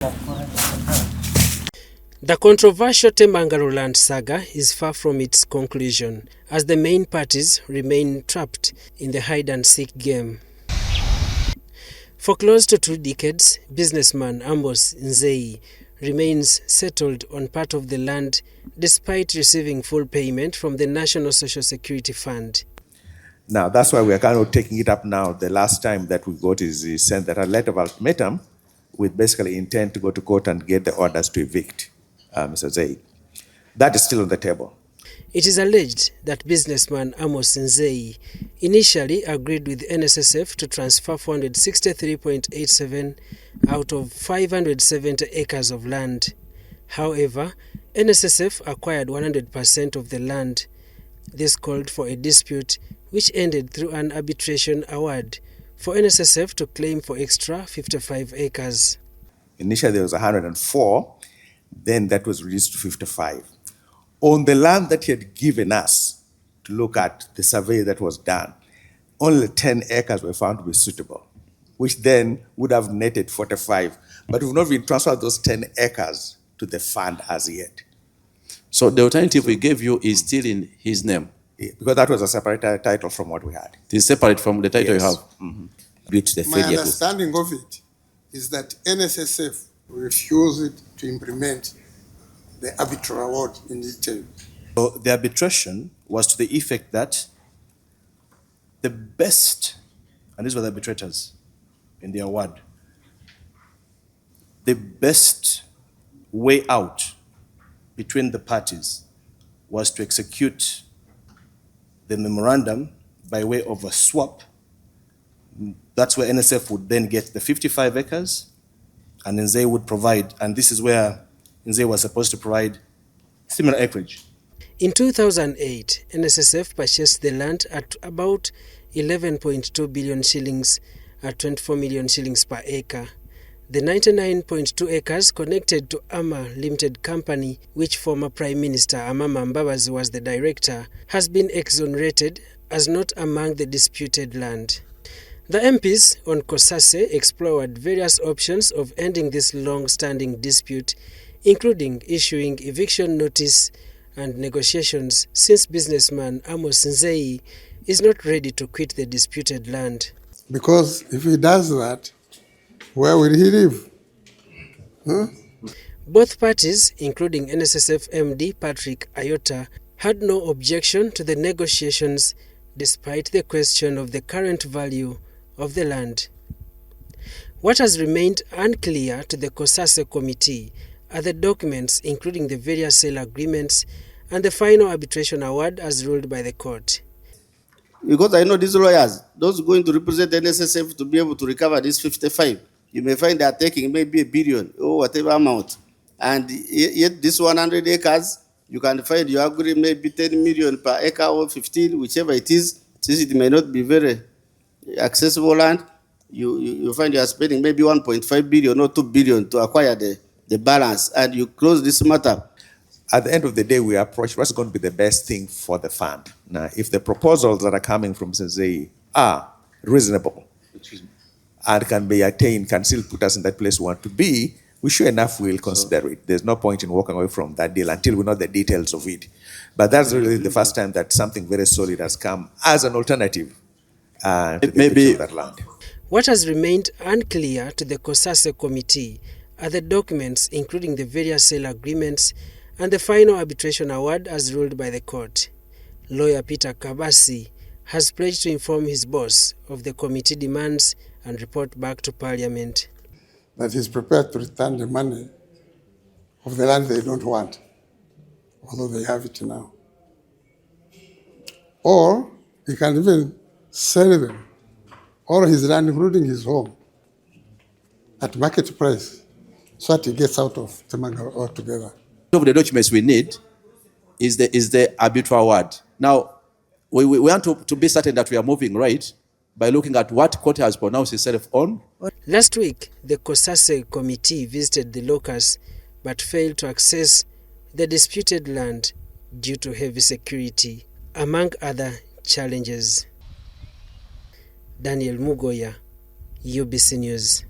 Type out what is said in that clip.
The controversial Temangalo Land saga is far from its conclusion, as the main parties remain trapped in the hide-and-seek game. For close to 2 decades, businessman Amos Nzeyi remains settled on part of the land despite receiving full payment from the National Social Security Fund. Now, that's why we are kind of taking it up now. The last time that we got is he sent that a letter of ultimatum with basically intent to go to court and get the orders to evict Mr. Nzeyi. That is still on the table. It is alleged that businessman Amos Nzeyi initially agreed with NSSF to transfer 463.87 out of 570 acres of land. However, NSSF acquired 100% of the land. This called for a dispute which ended through an arbitration award for NSSF to claim for extra 55 acres. Initially there was 104, then that was reduced to 55. On the land that he had given us to look at the survey that was done, only 10 acres were found to be suitable, which then would have netted 45. But we've not even transferred those 10 acres to the fund as yet. So the alternative we gave you is still in his name? Yeah, because that was a separate title from what we had. It is separate from the title you have? Mm-hmm. My understanding of it is that NSSF refused to implement the arbitral award in detail. So the arbitration was to the effect that the best, and these were the arbitrators in the award, the best way out between the parties was to execute the memorandum by way of a swap. That's where NSF would then get the 55 acres, and Nzeyi would provide, and this is where Nzeyi was supposed to provide similar acreage. In 2008, NSSF purchased the land at about 11.2 billion shillings at 24 million shillings per acre. The 99.2 acres connected to Ama Limited Company, which former Prime Minister Amama Mbabazi was the director, has been exonerated as not among the disputed land. The MPs on COSASE explored various options of ending this long-standing dispute, including issuing eviction notice and negotiations, since businessman Amos Nzeyi is not ready to quit the disputed land. Because if he does that, where will he live? Huh? Both parties, including NSSF MD Patrick Ayota, had no objection to the negotiations despite the question of the current value of the land. What has remained unclear to the COSASE committee are the documents, including the various sale agreements and the final arbitration award as ruled by the court. Because I know these lawyers, those going to represent the NSSF to be able to recover this 55, you may find they are taking maybe $1 billion or whatever amount. And yet this 100 acres, you can find you agree maybe 10 million per acre or 15, whichever it is, since it may not be very accessible land, you find you are spending maybe 1.5 billion or 2 billion to acquire the balance, and you close this matter. At the end of the day, we approach what's going to be the best thing for the fund. Now, if the proposals that are coming from Nzeyi are reasonable and can be attained, can still put us in that place we want to be, we sure enough will consider it. There's no point in walking away from that deal until we know the details of it. But that's really the first time that something very solid has come as an alternative to the that land. What has remained unclear to the COSASE committee are the documents, including the various sale agreements and the final arbitration award as ruled by the court. Lawyer Peter Kabasi has pledged to inform his boss of the committee demands and report back to Parliament. That he's prepared to return the money of the land they don't want, although they have it now. Or he can even sell them, all his land, including his home, at market price, so that he gets out of Temangalo altogether. One of the documents we need is the arbitral award. Now, we want to be certain that we are moving right by looking at what court has pronounced itself on. Last week, the COSASE committee visited the locus but failed to access the disputed land due to heavy security, among other challenges. Daniel Mugoya, UBC News.